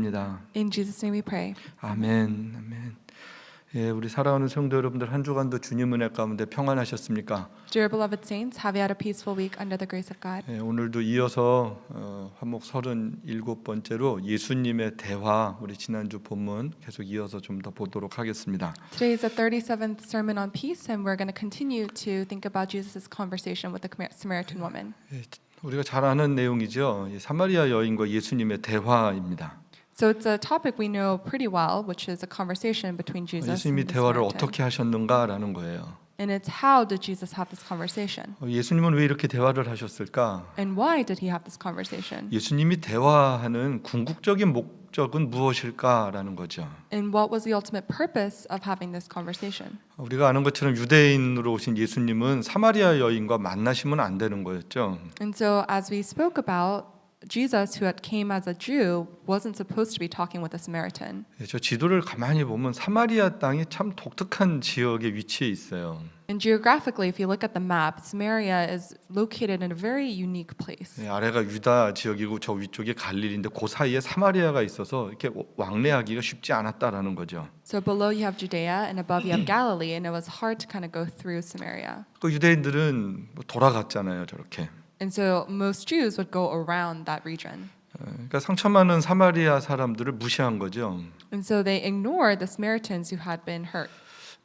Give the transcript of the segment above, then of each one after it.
기도합니다. In Jesus' name we pray. 아멘. 아멘. 예, 우리 사랑하는 성도 여러분들 한 주간도 주님 은혜 가운데 평안하셨습니까? Dear beloved saints, have you had a peaceful week under the grace of God? 예, 오늘도 이어서 화목 37번째로 예수님의 대화, 우리 지난주 본문 계속 이어서 좀 더 보도록 하겠습니다. Today is the 37th sermon on peace, and we're going to continue to think about Jesus' conversation with the Samaritan woman. 예, 우리가 잘 아는 내용이죠. 이 사마리아 여인과 예수님의 대화입니다. So it's a topic we know pretty well, which is a conversation between Jesus 예수님이 and the 대화를 Samaritan. 어떻게 하셨는가라는 거예요. And it's how did Jesus have this conversation? 예수님은 왜 이렇게 대화를 하셨을까? And why did he have this conversation? 예수님이 대화하는 궁극적인 목적은 무엇일까라는 거죠. And what was the ultimate purpose of having this conversation? 우리가 아는 것처럼 유대인으로 오신 예수님은 사마리아 여인과 만나시면 안 되는 거였죠. And so as we spoke about, Jesus, who had came as a Jew, wasn't supposed to be talking with a Samaritan. 저 지도를 가만히 보면 사마리아 땅이 참 독특한 지역에 위치해 있어요. And geographically, if you look at the map, Samaria is located in a very unique place. 아래가 유다 지역이고 저 위쪽이 갈릴리인데 그 사이에 사마리아가 있어서 이렇게 왕래하기가 쉽지 않았다라는 거죠. So below you have Judea, and above you have Galilee, and it was hard to kind of go through Samaria. 그 유대인들은 돌아갔잖아요, 저렇게. And so most Jews would go around that region. 그러니까 상처 많은 사마리아 사람들을 무시한 거죠. And so they ignored the Samaritans who had been hurt.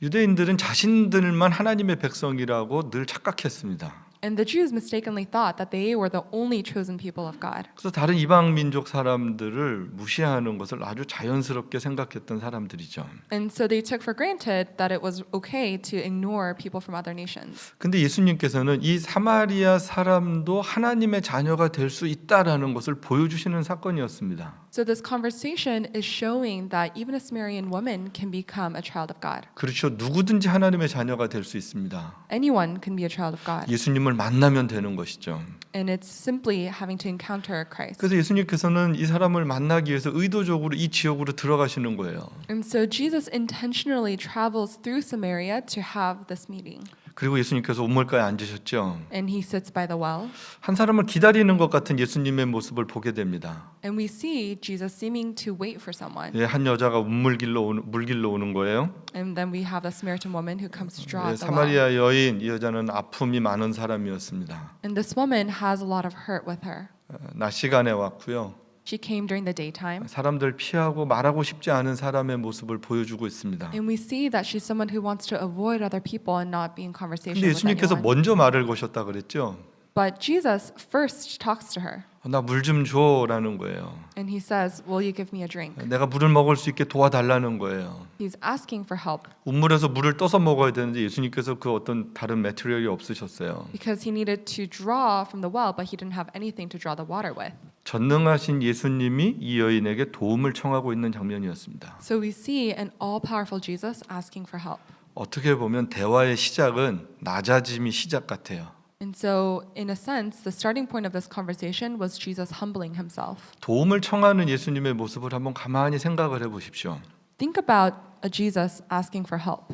유대인들은 자신들만 하나님의 백성이라고 늘 착각했습니다. And the Jews mistakenly thought that they were the only chosen people of God. 그래서 다른 이방 민족 사람들을 무시하는 것을 아주 자연스럽게 생각했던 사람들이죠. And so they took for granted that it was okay to ignore people from other nations. 근데 예수님께서는 이 사마리아 사람도 하나님의 자녀가 될 수 있다라는 것을 보여주시는 사건이었습니다. So this conversation is showing that even a Samaritan woman can become a child of God. 그렇죠. 누구든지 하나님의 자녀가 될 수 있습니다. Anyone can be a child of God. 예수님을 만나면 되는 것이죠. And it's simply having to encounter Christ. 그래서 예수님께서는 이 사람을 만나기 위해서 의도적으로 이 지역으로 들어가시는 거예요. And so Jesus intentionally travels through Samaria to have this meeting. 그리고 예수님께서 우물가에 앉으셨죠. And he sits by the well. 한 사람을 기다리는 것 같은 예수님의 모습을 보게 됩니다. And we see Jesus seeming to wait for someone. 예, 한 여자가 물길로 오는 거예요. And then we have the Samaritan woman who comes to draw 예, at the well. 사마리아 여인 이 여자는 아픔이 많은 사람이었습니다. And this woman has a lot of hurt with her. 낮 시간에 왔고요. She came during the daytime. 사람들 피하고 말하고 싶지 않은 사람의 모습을 보여주고 있습니다. And we see that she's someone who wants to avoid other people and not be in conversation 근데 with 예수님께서 anyone. 먼저 말을 거셨다 그랬죠. But Jesus first talks to her. 나 물 좀 줘라는 거예요. And he says, will you give me a drink? 내가 물을 먹을 수 있게 도와달라는 거예요. He's asking for help 우물에서 물을 떠서 먹어야 되는데 예수님께서 그 어떤 다른 매트리얼이 없으셨어요. because he needed to draw from the well, but he didn't have anything to draw the water with. 전능하신 예수님이 이 여인에게 도움을 청하고 있는 장면이었습니다. So we see an all-powerful Jesus asking for help. 어떻게 보면 대화의 시작은 낮아짐이 시작 같아요. And so, in a sense, the starting point of this conversation was Jesus humbling himself. 도움을 청하는 예수님의 모습을 한번 가만히 생각을 해보십시오. Think about a Jesus asking for help.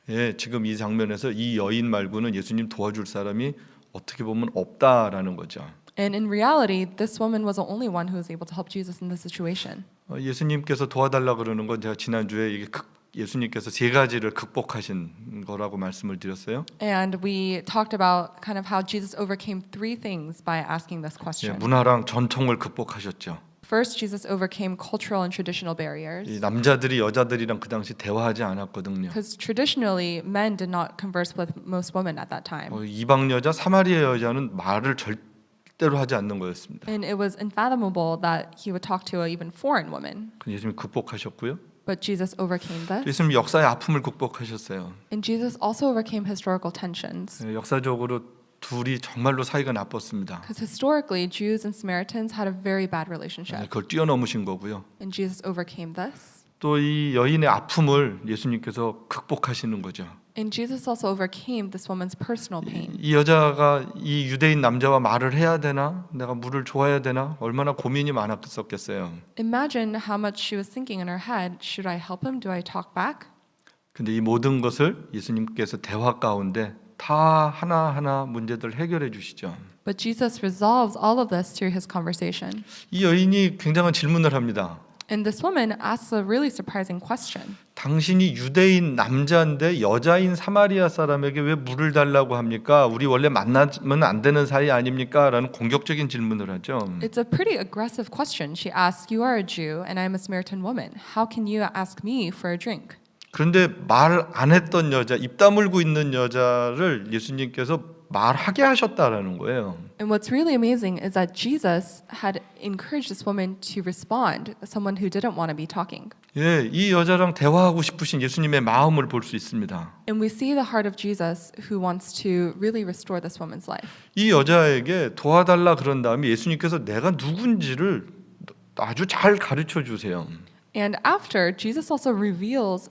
예, 지금 이 장면에서 이 여인 말고는 예수님 도와줄 사람이 어떻게 보면 없다라는 거죠. And in reality, this woman was the only one who was able to help Jesus in this situation. 예수님께서 도와달라 그러는 건 제가 지난주에 이게 예수님께서 세 가지를 극복하신 거라고 말씀을 드렸어요. And we talked about kind of how Jesus overcame three things by asking this 예, question. 문화랑 전통을 극복하셨죠. First, Jesus overcame cultural and traditional 이 barriers. 남자들이 여자들이랑 그 당시 대화하지 않았거든요. Because traditionally, men did not converse with most women at that time. 이방 여자, 사마리아 여자는 말을 절대로 하지 않는 거였습니다. And it was unfathomable that he would talk to an even foreign woman. 예수님이 극복하셨고요. But Jesus overcame this. 예수님 역사의 아픔을 극복하셨어요. And Jesus also overcame historical tensions. 역사적으로 둘이 정말로 사이가 나빴습니다. Because historically, Jews and Samaritans had a very bad relationship. 그걸 뛰어넘으신 거고요. And Jesus overcame this. 또 이 여인의 아픔을 예수님께서 극복하시는 거죠. And Jesus also overcame this woman's personal pain. 이 여자가 이 유대인 남자와 말을 해야 되나? 내가 물을 줘야 되나? 얼마나 고민이 많았었겠어요. Imagine how much she was thinking in her head. Should I help him? Do I talk back? 근데 이 모든 것을 예수님께서 대화 가운데 다 하나하나 문제들 해결해 주시죠. But Jesus resolves all of this through his conversation. 이 여인이 굉장한 질문을 합니다. And this woman asks a really surprising question. 당신이 유대인 남자인데 여자인 사마리아 사람에게 왜 물을 달라고 합니까? 우리 원래 만나면 안 되는 사이 아닙니까? 라는 공격적인 질문을 하죠. It's a pretty aggressive question. She asks, "You are a Jew and I'm a Samaritan woman. How can you ask me for a drink?" 그런데 말 안 했던 여자, 입 다물고 있는 여자를 예수님께서 말하게 하셨다라는 거예요. And what's really amazing is that Jesus had encouraged this woman to respond, someone who didn't want to be talking. 예, 이 여자랑 대화하고 싶으신 예수님의 마음을 볼 수 있습니다. And we see the heart of Jesus who wants to really restore this woman's life. 이 여자에게 도와달라 그런 다음에 예수님께서 내가 누군지를 아주 잘 가르쳐 주세요. And after, Jesus also reveals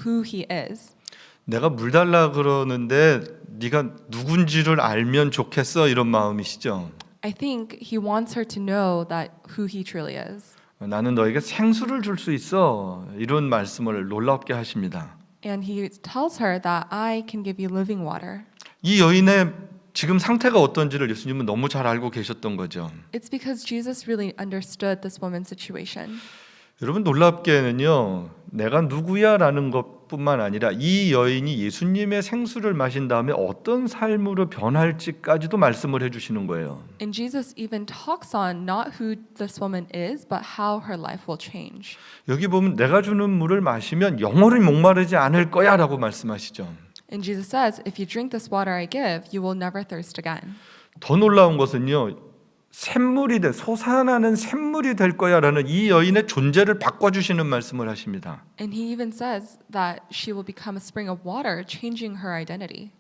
who he is. 내가 물 달라 그러는데 네가 누군지를 알면 좋겠어 이런 마음이시죠. I think he wants her to know that who he truly is. 나는 너에게 생수를 줄 수 있어 이런 말씀을 놀랍게 하십니다. And he tells her that I can give you living water. 이 여인의 지금 상태가 어떤지를 예수님은 너무 잘 알고 계셨던 거죠. It's because Jesus really understood this woman's situation. 여러분 놀랍게는요, 내가 누구야라는 것뿐만 아니라 이 여인이 예수님의 생수를 마신 다음에 어떤 삶으로 변할지까지도 말씀을 해주시는 거예요. And Jesus even talks on not who this woman is, but how her life will change. 여기 보면 내가 주는 물을 마시면 영원히 목마르지 않을 거야라고 말씀하시죠. And Jesus says, if you drink this water I give, you will never thirst again. 더 놀라운 것은요, 솟아나는 샘물이 될 거야라는 이 여인의 존재를 바꿔주시는 말씀을 하십니다. And he even says that she will become a spring of water, changing her identity.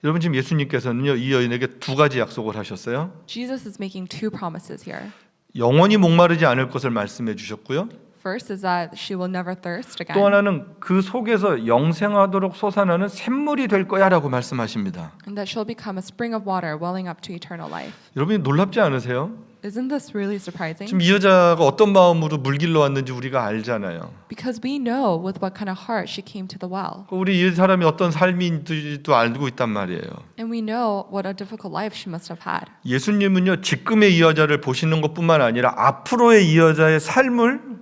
여러분 지금 예수님께서는요, 이 여인에게 두 가지 약속을 하셨어요. Jesus is making two promises here. 영원히 목마르지 않을 것을 말씀해 주셨고요. First is that she will never thirst 또 again. 하나는 그 속에서 영생하도록 솟아나는 샘물이 될 거야라고 말씀하십니다. And that she'll become a spring of water welling up to eternal life. 여러분이 놀랍지 않으세요? Isn't this really surprising? 지금 이 여자가 어떤 마음으로 물 길러 왔는지 우리가 알잖아요. Because we know with what kind of heart she came to the well. 우리 이 사람이 어떤 삶인지도 알고 있단 말이에요. And we know what a difficult life she must have had. 예수님은요, 지금의 이 여자를 보시는 것뿐만 아니라 앞으로의 이 여자의 삶을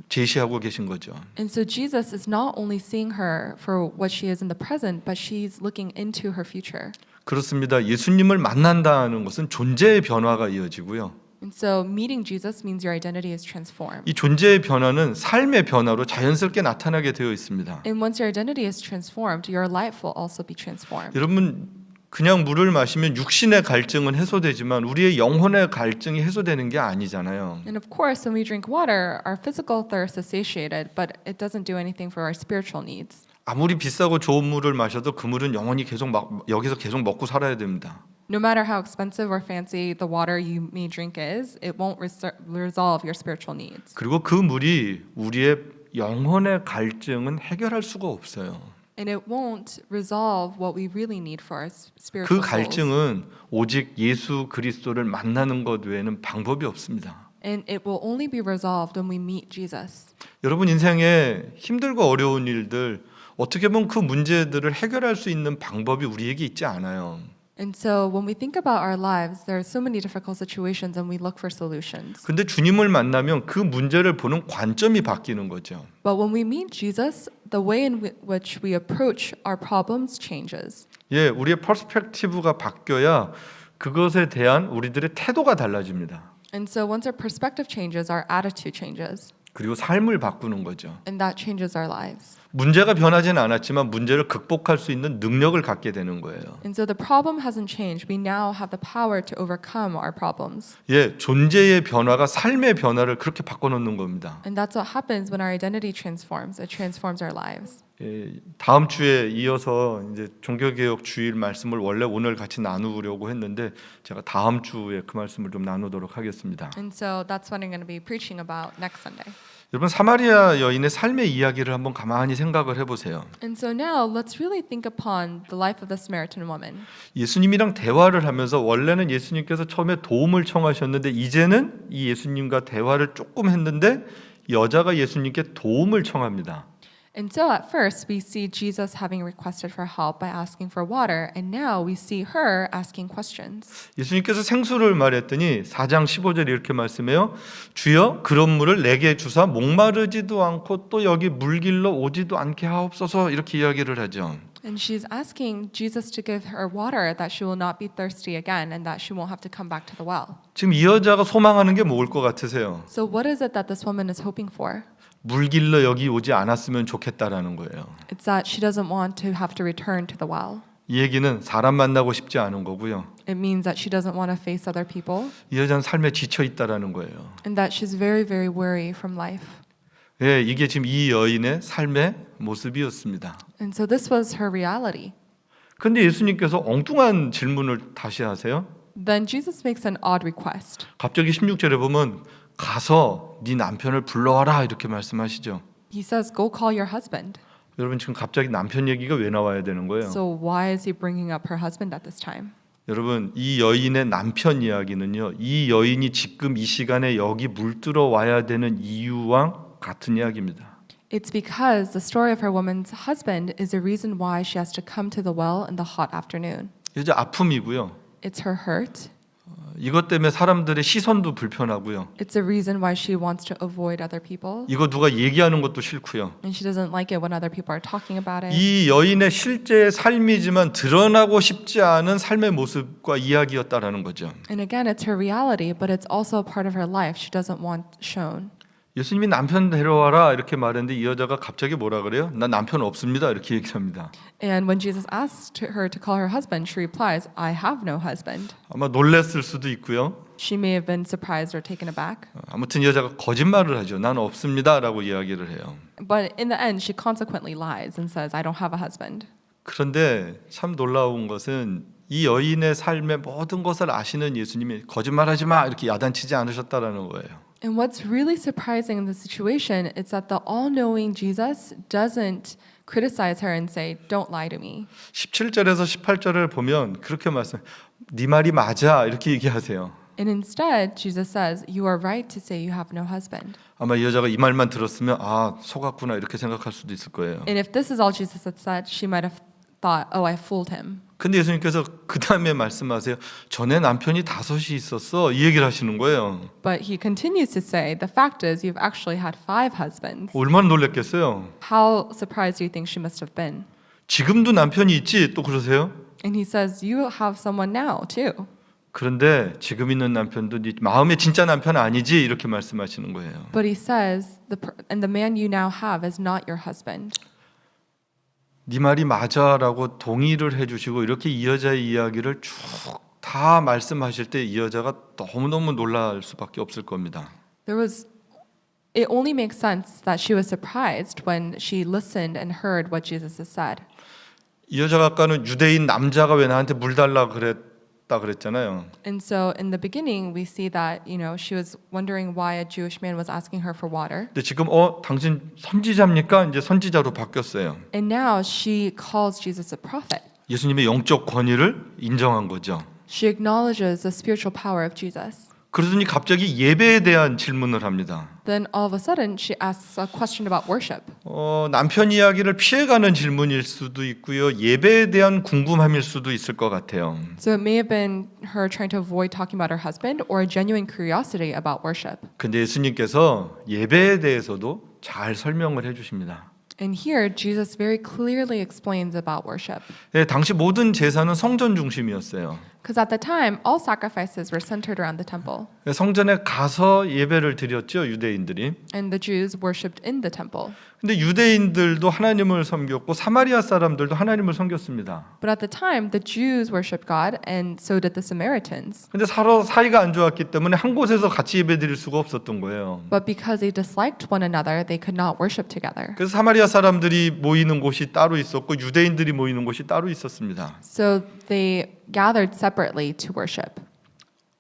제시하고 계신 거죠. And so Jesus is not only seeing her for what she is in the present, but she's looking into her future. 그렇습니다. 예수님을 만난다는 것은 존재의 변화가 이어지고요. And so meeting Jesus means your identity is transformed. 이 존재의 변화는 삶의 변화로 자연스럽게 나타나게 되어 있습니다. And once your identity is transformed, your life will also be transformed. 여러분 그냥 물을 마시면 육신의 갈증은 해소되지만 우리의 영혼의 갈증이 해소되는 게 아니잖아요. And of course, when we drink water, our physical thirst is satiated, but it doesn't do anything for our spiritual needs. 아무리 비싸고 좋은 물을 마셔도 그 물은 영원히 여기서 계속 먹고 살아야 됩니다. No matter how expensive or fancy the water you may drink is, it won't resolve your spiritual needs. 그리고 그 물이 우리의 영혼의 갈증은 해결할 수가 없어요. And it won't resolve what we really need for our 그 spiritual souls. 갈증은 오직 예수 그리스도를 만나는 것 외에는 방법이 없습니다. And it will only be resolved when we meet Jesus. 여러분 인생에 힘들고 어려운 일들 어떻게 보면 그 문제들을 해결할 수 있는 방법이 우리에게 있지 않아요. And so when we think about our lives, there are so many difficult situations and we look for solutions. 근데 주님을 만나면 그 문제를 보는 관점이 바뀌는 거죠. But when we meet Jesus, the way in which we approach our problems changes. 예, 우리의 퍼스펙티브가 바뀌어야 그것에 대한 우리들의 태도가 달라집니다. And so once our perspective changes, our attitude changes. 그리고 삶을 바꾸는 거죠. And that changes our lives. 문제가 변하지는 않았지만 문제를 극복할 수 있는 능력을 갖게 되는 거예요. And so the problem hasn't changed. We now have the power to overcome our problems. 예, 존재의 변화가 삶의 변화를 그렇게 바꿔놓는 겁니다. And that's what happens when our identity transforms. It transforms our lives. 예, 다음 주에 이어서 이제 종교개혁 주일 말씀을 원래 오늘 같이 나누려고 했는데 제가 다음 주에 그 말씀을 좀 나누도록 하겠습니다. And so that's what I'm going to be preaching about next Sunday. 여러분 사마리아 여인의 삶의 이야기를 한번 가만히 생각을 해보세요. And so now let's really think upon the life of the Samaritan woman. 예수님이랑 대화를 하면서 원래는 예수님께서 처음에 도움을 청하셨는데 이제는 이 예수님과 대화를 조금 했는데 여자가 예수님께 도움을 청합니다. And so at first we see Jesus having requested for help by asking for water, and now we see her asking questions. 예수님께서 생수를 말했더니 4장 15절에 이렇게 말씀해요. 주여 그런 물을 내게 주사 목마르지도 않고 또 여기 물길로 오지도 않게 하옵소서 이렇게 이야기를 하죠. And she's asking Jesus to give her water that she will not be thirsty again and that she won't have to come back to the well. 지금 이 여자가 소망하는 게 뭐일 것 같으세요? So what is it that this woman is hoping for? 물길로 여기 오지 않았으면 좋겠다라는 거예요. It's that she doesn't want to have to return to the well. 이 얘기는 사람 만나고 싶지 않은 거고요. It means that she doesn't want to face other people 이 여자는 삶에 지쳐 있다라는 거예요. and that she's very, very weary from life. 예, 이게 지금 이 여인의 삶의 모습이었습니다. And so this was her reality. 그런데 예수님께서 엉뚱한 질문을 다시 하세요. Then Jesus makes an odd request. 갑자기 16절에 보면 가서 네 남편을 불러와라 이렇게 말씀하시죠. He says, "Go call your husband." 여러분 지금 갑자기 남편 얘기가 왜 나와야 되는 거예요? So why is he bringing up her husband at this time? 여러분 이 여인의 남편 이야기는요. 이 여인이 지금 이 시간에 여기 물들어 와야 되는 이유와 같은 이야기입니다. It's because the story of her woman's husband is the reason why she has to come to the well in the hot afternoon. 이제 아픔이고요. It's her hurt. 이것 때문에 사람들의 시선도 불편하고요. It's a reason why she wants to avoid other people. 이거 누가 얘기하는 것도 싫고요. And she doesn't like it when other people are talking about it. 이 여인의 실제 삶이지만 드러나고 싶지 않은 삶의 모습과 이야기였다라는 거죠. And again, it's her reality, but it's also a part of her life she doesn't want shown. 예수님이 남편 데려와라 이렇게 말했는데 이 여자가 갑자기 뭐라 그래요? 난 남편 없습니다 이렇게 얘기합니다. And when Jesus asked her to call her husband, she replies, "I have no husband." 아마 놀랐을 수도 있고요. She may have been surprised or taken aback. 아무튼 이 여자가 거짓말을 하죠. 난 없습니다라고 이야기를 해요. But in the end, she consequently lies and says, "I don't have a husband." 그런데 참 놀라운 것은 이 여인의 삶의 모든 것을 아시는 예수님이 거짓말하지 마 이렇게 야단치지 않으셨다라는 거예요. And what's really surprising in this situation is that the all-knowing Jesus doesn't criticize her and say, "Don't lie to me." 17절에서 18절을 보면 그렇게 말씀. 네 말이 맞아 이렇게 얘기하세요. And instead, Jesus says, "You are right to say you have no husband." 아마 이 여자가 이 말만 들었으면 아 속았구나 이렇게 생각할 수도 있을 거예요. And if this is all Jesus had said, she might have thought, "Oh, I fooled him." 근데 예수님께서 그 다음에 말씀하세요. 전에 남편이 5이 있었어 이 얘기를 하시는 거예요. But he continues to say, "The fact is, you've actually had 5 husbands." 얼마나 놀랐겠어요. How surprised do you think she must have been? 지금도 남편이 있지 또 그러세요? And he says, "You have someone now too." 그런데 지금 있는 남편도 네 마음의 진짜 남편 아니지 이렇게 말씀하시는 거예요. But he says, "And the man you now have is not your husband." 네 말이 맞아라고 동의를 해주시고 이렇게 이 여자의 이야기를 쭉 다 말씀하실 때 이 여자가 너무너무 놀랄 수밖에 없을 겁니다. It only makes sense that she was surprised when she listened and heard what Jesus has said. 이 여자가 아까는 유대인 남자가 왜 나한테 물 달라 그랬잖아요. And so in the beginning we see that, she was wondering why a Jewish man was asking her for water. 근데 지금 당신 선지자입니까? 이제 선지자로 바뀌었어요. And now she calls Jesus a prophet. 예수님의 영적 권위를 인정한 거죠. She acknowledges the spiritual power of Jesus. 그러더니 갑자기 예배에 대한 질문을 합니다. Then all of a sudden she asks a question about worship. 남편 이야기를 피해가는 질문일 수도 있고요. 예배에 대한 궁금함일 수도 있을 것 같아요. So it may have been her trying to avoid talking about her husband or a genuine curiosity about worship. 근데 예수님께서 예배에 대해서도 잘 설명을 해주십니다. And here Jesus very clearly explains about worship. 예, 당시 모든 제사는 성전 중심이었어요. Because at the time, all sacrifices were centered around the temple. 성전에 가서 예배를 드렸죠, 유대인들이. And the Jews worshipped in the temple. 근데 유대인들도 하나님을 섬겼고 사마리아 사람들도 하나님을 섬겼습니다. But at the time, the Jews worshipped God, and so did the Samaritans. 근데 서로 사이가 안 좋았기 때문에 한 곳에서 같이 예배드릴 수가 없었던 거예요. But because they disliked one another, they could not worship together. 그래서 사마리아 사람들이 모이는 곳이 따로 있었고 유대인들이 모이는 곳이 따로 있었습니다. So they gathered separately to worship.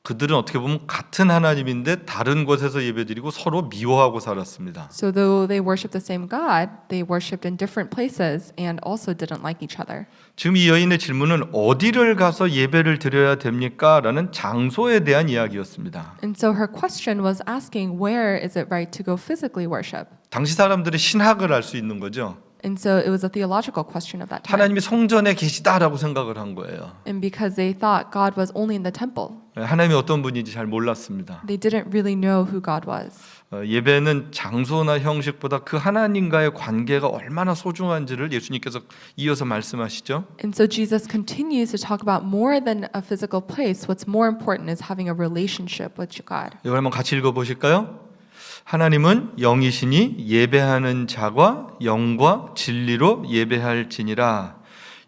그들은 어떻게 보면 같은 하나님인데 다른 곳에서 예배드리고 서로 미워하고 살았습니다. So though they worshipped the same God, they worshipped in different places and also didn't like each other. 지금 이 여인의 질문은 어디를 가서 예배를 드려야 됩니까? 라는 장소에 대한 이야기였습니다. And so her question was asking, where is it right to go physically worship? 당시 사람들의 신학을 알 수 있는 거죠. And so it was a theological question of that time. 하나님이 성전에 계시다라고 생각을 한 거예요. And because they thought God was only in the temple, 하나님이 어떤 분인지 잘 몰랐습니다. they didn't really know who God was. 예배는 장소나 형식보다 그 하나님과의 관계가 얼마나 소중한지를 예수님께서 이어서 말씀하시죠. And so Jesus continues to talk about more than a physical place. What's more important is having a relationship with God. 이걸 한번 같이 읽어보실까요? 하나님은 영이시니 예배하는 자가 영과 진리로 예배할지니라.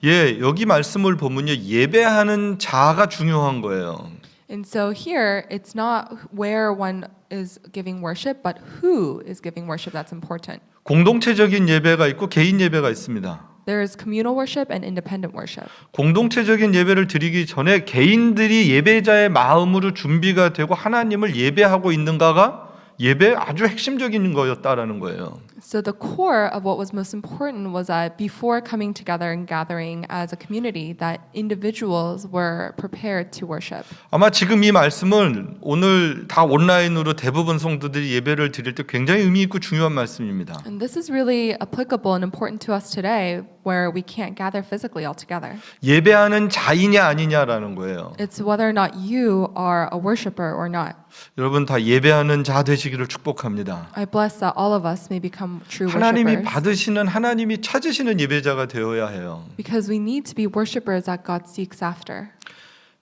예, 여기 말씀을 보면요, 예배하는 자가 중요한 거예요. And so here, it's not where one is giving worship, but who is giving worship that's important. 공동체적인 예배가 있고 개인 예배가 있습니다. There is communal worship and independent worship. 공동체적인 예배를 드리기 전에 개인들이 예배자의 마음으로 준비가 되고 하나님을 예배하고 있는가가 예배의 아주 핵심적인 거였다라는 거예요. So the core of what was most important was that before coming together and gathering as a community, that individuals were prepared to worship. 아마 지금 이 말씀은 오늘 다 온라인으로 대부분 성도들이 예배를 드릴 때 굉장히 의미 있고 중요한 말씀입니다. And this is really applicable and important to us today where we can't gather physically all together. 예배하는 자이냐 아니냐라는 거예요. It's whether or not you are a worshiper or not. 여러분 다 예배하는 자 되시기를 축복합니다. I bless that all of us may become true 하나님이 worshipers. 받으시는 하나님이 찾으시는 예배자가 되어야 해요. Because we need to be worshipers that God seeks after.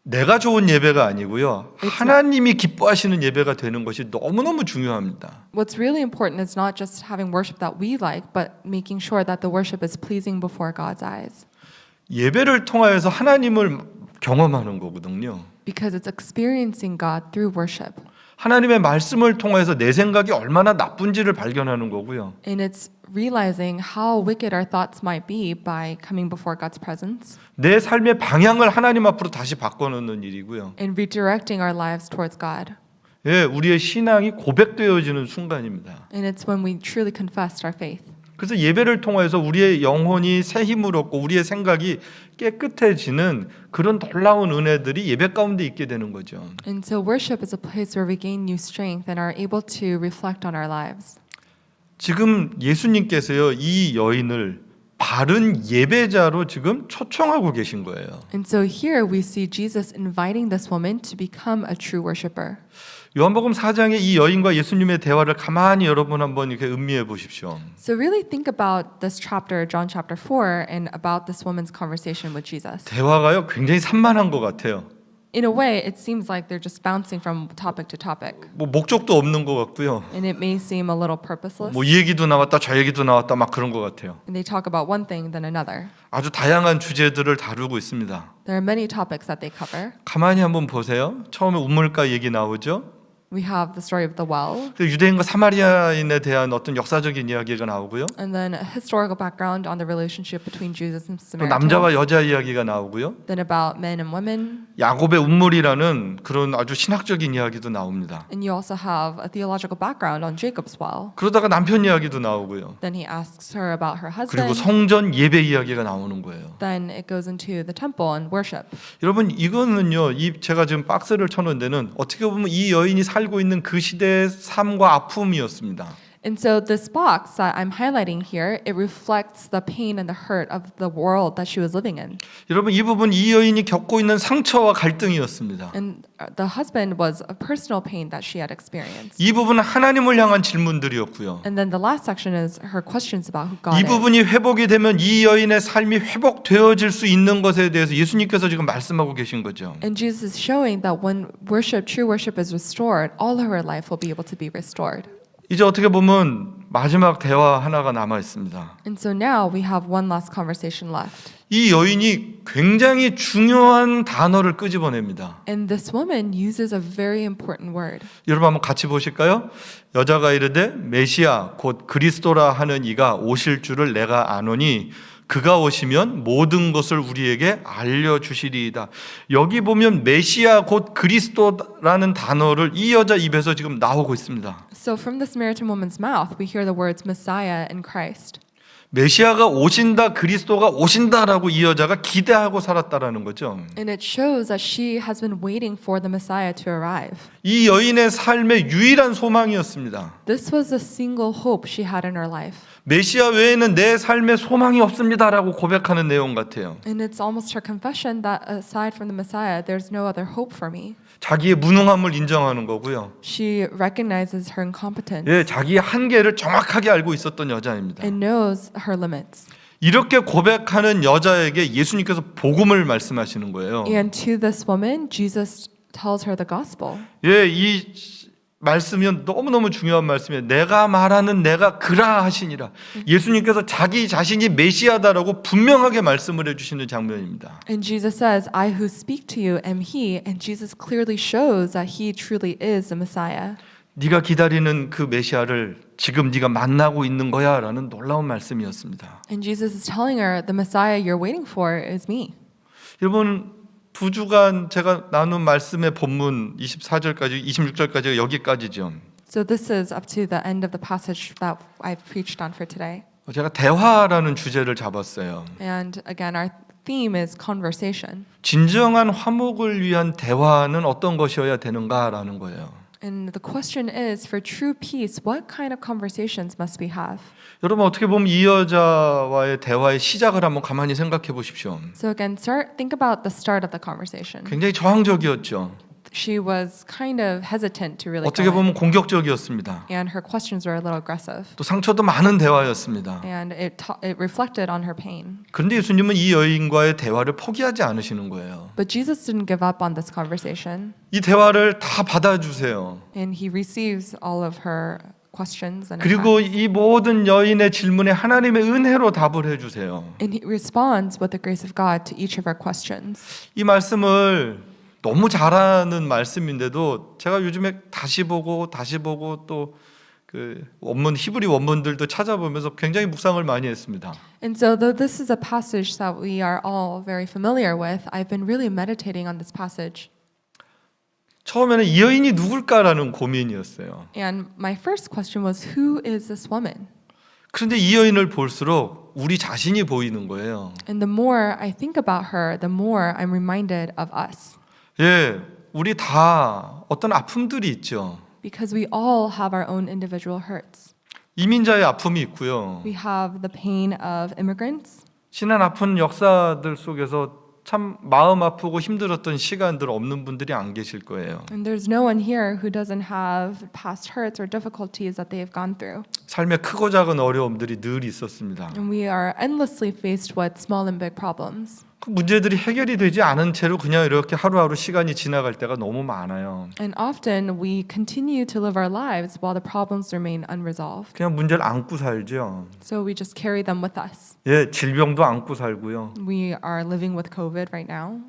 내가 좋은 예배가 아니고요. It's 하나님이 기뻐하시는 예배가 되는 것이 너무너무 중요합니다. What's really important is not just having worship that we like, but making sure that the worship is pleasing before God's eyes. 예배를 통하여서 하나님을 경험하는 거거든요. Because it's experiencing God through worship. 하나님의 말씀을 통해서 내 생각이 얼마나 나쁜지를 발견하는 거고요. And it's realizing how wicked our thoughts might be by coming before God's presence 내 삶의 방향을 하나님 앞으로 다시 바꿔놓는 일이고요. and redirecting our lives towards God. 예, 우리의 신앙이 고백되어지는 순간입니다. And it's when we truly confess our faith. 그래서 예배를 통해서 우리의 영혼이 새 힘을 얻고 우리의 생각이 깨끗해지는 그런 놀라운 은혜들이 예배 가운데 있게 되는 거죠. And so worship is a place where we gain new strength and are able to reflect on our lives. 지금 예수님께서요, 이 여인을 바른 예배자로 지금 초청하고 계신 거예요. And so here we see Jesus inviting this woman to become a true worshiper. 요한복음 4장의 이 여인과 예수님의 대화를 가만히 여러분 한번 이렇게 음미해 보십시오. So really think about this chapter, John chapter 4, and about this woman's conversation with Jesus. 대화가요 굉장히 산만한 것 같아요. In a way, it seems like they're just bouncing from topic to topic. 뭐 목적도 없는 것 같고요. And it may seem a little purposeless. 뭐 이 얘기도 나왔다 저 얘기도 나왔다 막 그런 것 같아요. And they talk about one thing, then another. 아주 다양한 주제들을 다루고 있습니다. There are many topics that they cover. 가만히 한번 보세요. 처음에 우물가 얘기 나오죠. We have the story of the well, 유대인과 사마리아인에 대한 어떤 역사적인 이야기가 나오고요. and then a historical background on the relationship between Jesus and 또 남자와 Samaritans. 여자 이야기가 나오고요. Then about men and women. 야곱의 운물이라는 그런 아주 신학적인 이야기도 나옵니다. And you also have a theological background on Jacob's well. 그러다가 남편 이야기도 나오고요. Then he asks her about her 그리고 husband. 성전 예배 이야기가 나오는 거예요. Then it goes into the temple and worship. 여러분 이거는요, 이 제가 지금 박스를 쳐놓은 데는 어떻게 보면 이 여인이 살고 있는 그 시대의 삶과 아픔이었습니다. And so this box that I'm highlighting here, it reflects the pain and the hurt of the world that she was living in. 여러분 이 부분 이 여인이 겪고 있는 상처와 갈등이었습니다. And the husband was a personal pain that she had experienced. 이 부분은 하나님을 향한 질문들이었고요. And then the last section is her questions about who God 이 is. 부분이 회복이 되면 이 여인의 삶이 회복되어질 수 있는 것에 대해서 예수님께서 지금 말씀하고 계신 거죠. And Jesus is showing that when worship, true worship is restored, all of her life will be able to be restored. 이제 어떻게 보면 마지막 대화 하나가 남아 있습니다. And so now we have one last conversation left. 이 여인이 굉장히 중요한 단어를 끄집어냅니다. And this woman uses a very important word. 여러분 한번 같이 보실까요? 여자가 이르되 메시아 곧 그리스도라 하는 이가 오실 줄을 내가 아노니 그가 오시면 모든 것을 우리에게 알려주시리이다. 여기 보면 메시아 곧 그리스도라는 단어를 이 여자 입에서 지금 나오고 있습니다. So from the Samaritan woman's mouth, we hear the words Messiah and Christ. 메시아가 오신다, 그리스도가 오신다라고 이 여자가 기대하고 살았다라는 거죠. And it shows that she has been waiting for the Messiah to arrive. 이 여인의 삶의 유일한 소망이었습니다. This was the single hope she had in her life. 메시아 외에는 내 삶에 소망이 없습니다라고 고백하는 내용 같아요. And it's almost her confession that aside from the Messiah, there's no other hope for me. 자기의 무능함을 인정하는 거고요. She recognizes her incompetence 예, 자기의 한계를 정확하게 알고 있었던 여자입니다. and knows her limits. 이렇게 고백하는 여자에게 예수님께서 복음을 말씀하시는 거예요. And to this woman, Jesus tells her the gospel. 예, 이 말씀이 너무너무 중요한 말씀이에요. 내가 말하는 내가 그라 하시니라. 예수님께서 자기 자신이 메시아다라고 분명하게 말씀을 해주시는 장면입니다. And Jesus says, I who speak to you am he. And Jesus clearly shows that he truly is the Messiah. 네가 기다리는 그 메시아를 지금 네가 만나고 있는 거야 라는 놀라운 말씀이었습니다. And Jesus is telling her, the Messiah you're waiting for is me. 여러분, 두 주간 제가 나눈 말씀의 본문 24절까지 26절까지가 여기까지죠. So this is up to the end of the passage that I've preached on for today. 제가 대화라는 주제를 잡았어요. And again, our theme is conversation. 진정한 화목을 위한 대화는 어떤 것이어야 되는가라는 거예요. And the question is, for true peace, what kind of conversations must we have? 여러분, 어떻게 보면 이 여자와의 대화의 시작을 한번 가만히 생각해 보십시오. So again, think about the start of the conversation. 굉장히 저항적이었죠. She was kind of hesitant to really 어떻게 go in. 보면 공격적이었습니다. And her questions were a little aggressive. 또 상처도 많은 대화였습니다. And it reflected on her pain. 그런데 예수님은 이 여인과의 대화를 포기하지 않으시는 거예요. But Jesus didn't give up on this conversation. 이 대화를 다 받아주세요. And he receives all of her questions and 그리고 attacks. 이 모든 여인의 질문에 하나님의 은혜로 답을 해주세요. And he responds with the grace of God to each of our questions. 이 말씀을 너무 잘하는 말씀인데도 제가 요즘에 다시 보고 또 그 원문 히브리 원문들도 찾아보면서 굉장히 묵상을 많이 했습니다. And so though this is a passage that we are all very familiar with, I've been really meditating on this passage. 처음에는 이 여인이 누굴까라는 고민이었어요. And my first question was, who is this woman? 그런데 이 여인을 볼수록 우리 자신이 보이는 거예요. And the more I think about her, the more I'm reminded of us. 예, 우리 다 어떤 아픔들이 있죠. Because we all have our own individual hurts. 이민자의 아픔이 있고요. We have the pain of immigrants. 지난 아픈 역사들 속에서 참 마음 아프고 힘들었던 시간들 없는 분들이 안 계실 거예요. And there's no one here who doesn't have past hurts or difficulties that they have gone through. 삶의 크고 작은 어려움들이 늘 있었습니다. And we are endlessly faced with small and big problems. 그 문제들이 해결이 되지 않은 채로 그냥 이렇게 하루하루 시간이 지나갈 때가 너무 많아요. And often we continue to live our lives while the problems remain unresolved. 그냥 문제를 안고 살죠. So we just carry them with us. 예, 질병도 안고 살고요. We are living with COVID right now.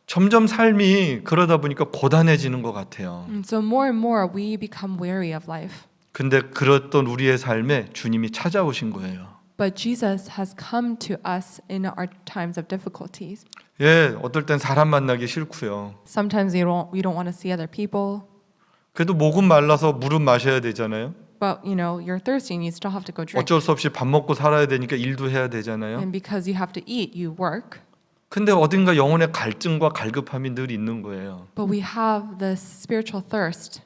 점점 삶이 그러다 보니까 고단해지는 것 같아요. And so more and more we become weary of life. 근데 그랬던 우리의 삶에 주님이 찾아오신 거예요. But Jesus has come to us in our times of difficulties. 예, 어떨 땐 사람 만나기 싫고요. Sometimes we don't want to see other people. 그래도 목은 말라서 물은 마셔야 되잖아요. But you know, you're thirsty and you still have to go drink. 어쩔 수 없이 밥 먹고 살아야 되니까 일도 해야 되잖아요. And because you have to eat, you work. 근데 어딘가 영혼의 갈증과 갈급함이 늘 있는 거예요. But we have this spiritual thirst.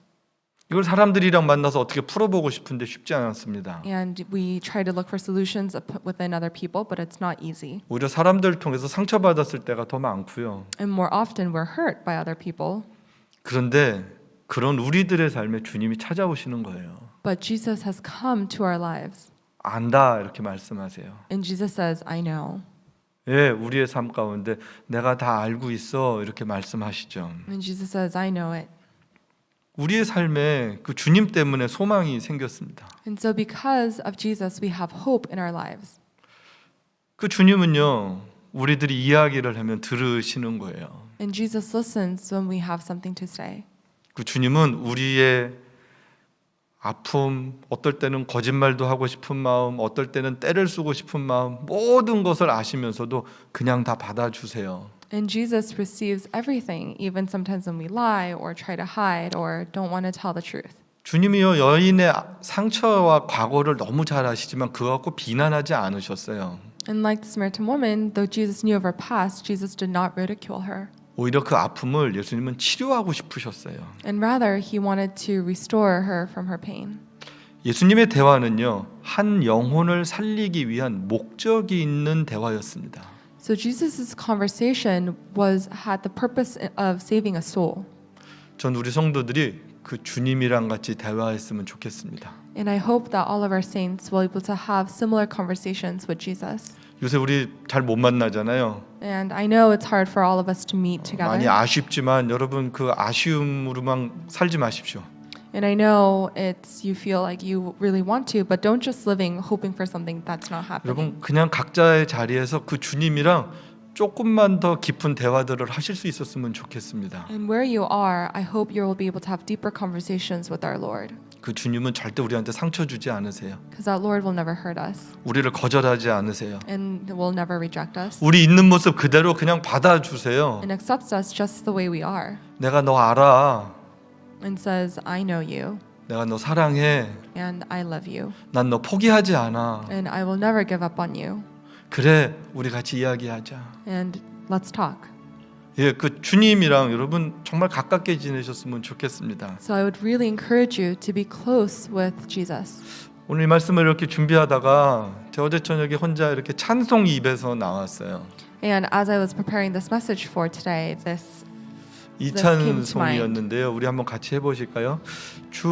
이걸 사람들이랑 만나서 어떻게 풀어보고 싶은데 쉽지 않았습니다. And we try to look for solutions within other people, but it's not easy. 오히려 사람들을 통해서 상처받았을 때가 더 많고요. And more often we're hurt by other people. 그런데 그런 우리들의 삶에 주님이 찾아오시는 거예요. But Jesus has come to our lives. 안다 이렇게 말씀하세요. And Jesus says, I know. 예, 우리의 삶 가운데 내가 다 알고 있어 이렇게 말씀하시죠. And Jesus says, I know it. 우리의 삶에 그 주님 때문에 소망이 생겼습니다. And so because of Jesus, we have hope in our lives. 그 주님은요, 우리들이 이야기를 하면 들으시는 거예요. And Jesus listens when we have something to say. 그 주님은 우리의 아픔, 어떨 때는 거짓말도 하고 싶은 마음, 어떨 때는 때를 쓰고 싶은 마음, 모든 것을 아시면서도 그냥 다 받아주세요. And Jesus receives everything, even sometimes when we lie or try to hide or don't want to tell the truth. 주님이요 여인의 상처와 과거를 너무 잘 아시지만 그거 갖고 비난하지 않으셨어요. And like the Samaritan woman, though Jesus knew of her past, Jesus did not ridicule her. 오히려 그 아픔을 예수님은 치료하고 싶으셨어요. And rather, he wanted to restore her from her pain. 예수님의 대화는요 한 영혼을 살리기 위한 목적이 있는 대화였습니다. So Jesus' conversation had the purpose of saving a soul. 전 우리 성도들이 그 주님이랑 같이 대화했으면 좋겠습니다. And I hope that all of our saints will be able to have similar conversations with Jesus. 요새 우리 잘 못 만나잖아요. And I know it's hard for all of us to meet together. 많이 아쉽지만 여러분 그 아쉬움으로만 살지 마십시오. And I know you feel like you really want to, but don't just hoping for something that's not happening. 여러분 그냥 각자의 자리에서 그 주님이랑 조금만 더 깊은 대화들을 하실 수 있었으면 좋겠습니다. And where you are, I hope you will be able to have deeper conversations with our Lord. 그 주님은 절대 우리한테 상처 주지 않으세요. Because that Lord will never hurt us 우리를 거절하지 않으세요. and will never reject us 우리 있는 모습 그대로 그냥 받아주세요. and accepts us just the way we are 내가 너 알아. and says, I know you 내가 너 사랑해. and I love you 난 너 포기하지 않아. and I will never give up on you 그래, 우리 같이 이야기하자. and let's talk. 예, 그 주님이랑 여러분 정말 가깝게 지내셨으면 좋겠습니다. So I would really encourage you to be close with Jesus. 오늘 이 말씀을 이렇게 준비하다가 제 어제 저녁에 혼자 이렇게 찬송이 입에서 나왔어요. And as I was preparing this message for today, this 이 came to mind. 찬송이었는데요. 우리 한번 같이 해보실까요? 주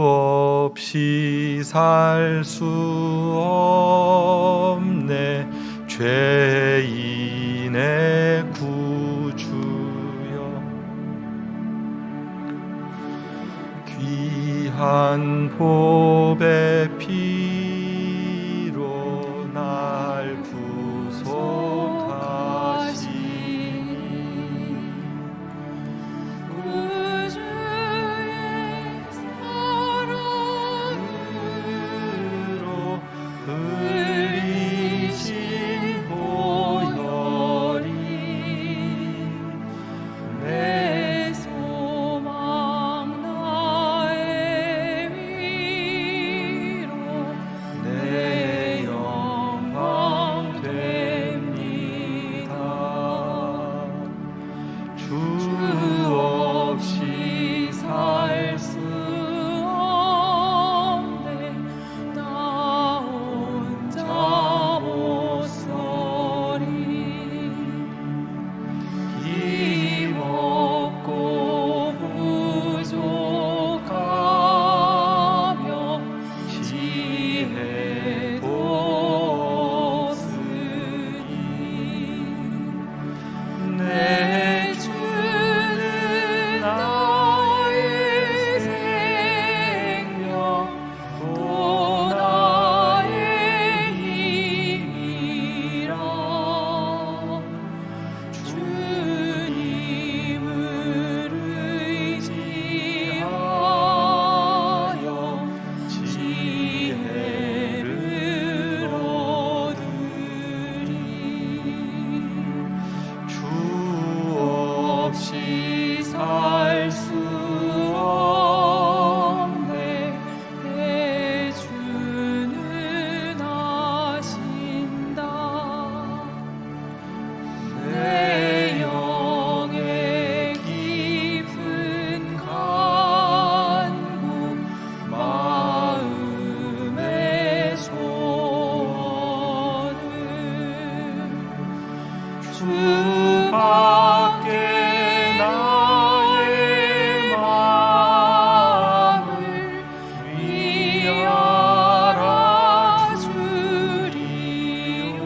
없이 살 수 없네 죄인의 구주여 귀한 보배 피로 날 구속하시니 구주의 흘리신 보혈이 내 소망 나의 위로 내 영광 됩니다. 주 없이 살 수 없네 나 혼자 못 서리 힘없고 부족하며 지혜도 없으니 내 주는 나의 생명 또 나의 힘이라 주님을 의지하여 지혜를 얻으리 주 없이 살 수 없네 내 주는 아신다 내 영의 깊은 간구 마음의 소원을 주밖에 나의 마음을 위하라 주리요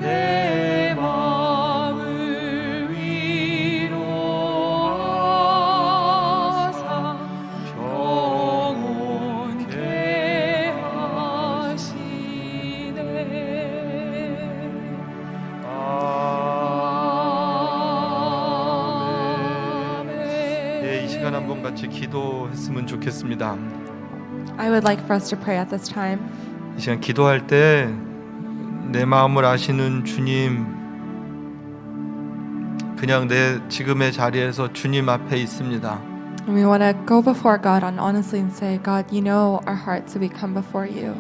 내 마음을 위로하사 평온케 하시네. 아멘. 예, 이 시간 한번 같이 기도했으면 좋겠습니다. I would like for us to pray at this time. 이 시간 기도할 때 내 마음을 아시는 주님, 그냥 내 지금의 자리에서 주님 앞에 있습니다. And we want to go before God and honestly and say, God, you know our hearts, so we come before you.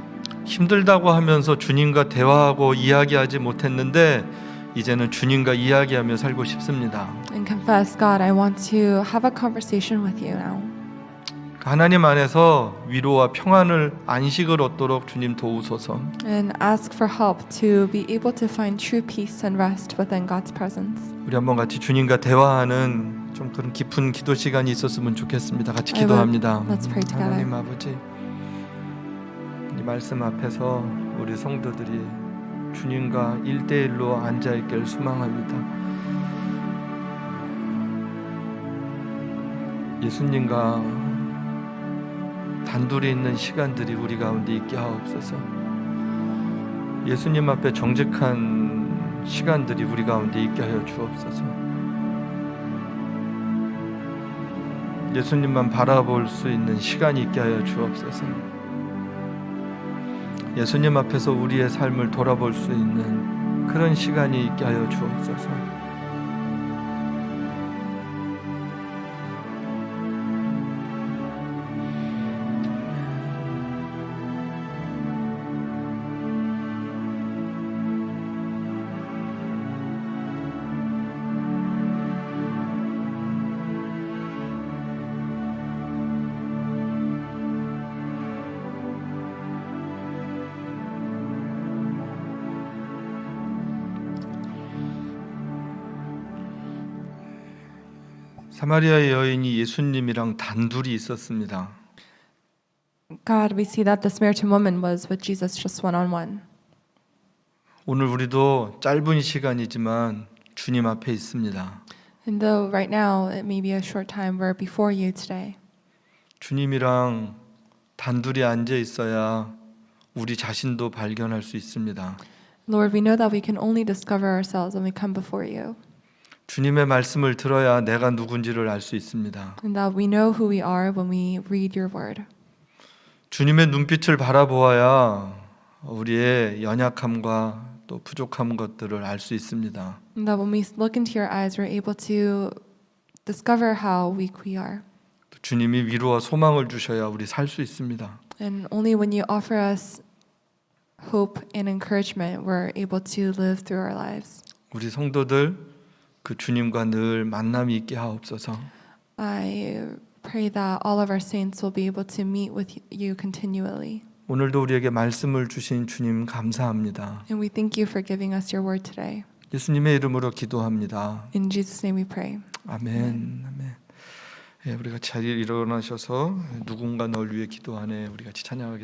힘들다고 하면서 주님과 대화하고 이야기하지 못했는데 이제는 주님과 이야기하며 살고 싶습니다. And confess, God, I want to have a conversation with you now. 하나님 안에서 위로와 평안을 안식을 얻도록 주님 도우소서. And ask for help to be able to find true peace and rest within God's presence. 우리 한번 같이 주님과 대화하는 좀 그런 깊은 기도 시간이 있었으면 좋겠습니다. 같이 I will- 기도합니다. let's pray together. 하나님 아버지, 이 말씀 앞에서 우리 성도들이 주님과 1대1로 앉아있길 소망합니다. 예수님과 단둘이 있는 시간들이 우리 가운데 있게 하옵소서. 예수님 앞에 정직한 시간들이 우리 가운데 있게 하여 주옵소서. 예수님만 바라볼 수 있는 시간이 있게 하여 주옵소서. 예수님 앞에서 우리의 삶을 돌아볼 수 있는 그런 시간이 있게 하여 주옵소서. 사마리아의 여인이 예수님이랑 단둘이 있었습니다. God, we see that the Samaritan woman was with Jesus just one-on-one. 오늘 우리도 짧은 시간이지만 주님 앞에 있습니다. And though right now it may be a short time, we're before you today. 주님이랑 단둘이 앉아 있어야 우리 자신도 발견할 수 있습니다. Lord, we know that we can only discover ourselves when we come before you. 주님의 말씀을 들어야 내가 누군지를 알 수 있습니다. And that we know who we are when we read your word. 주님의 눈빛을 바라보아야 우리의 연약함과 또 부족한 것들을 알 수 있습니다. And that when we look into your eyes, we're able to discover how weak we are. 또 주님이 위로와 소망을 주셔야 우리 살 수 있습니다. And only when you offer us hope and encouragement, we're able to live through our lives. 우리 성도들 그 주님과 늘 만남이 있게 하옵소서. I pray that all of our saints will be able to meet with you continually. 오늘도 우리에게 말씀을 주신 주님 감사합니다. And we thank you for giving us your word today. 예수님의 이름으로 기도합니다. In Jesus' name we pray. 아멘. 아멘. 예, 우리가 자리에 일어나셔서 누군가 널 위해 기도하네 우리 같이 찬양하겠습니다.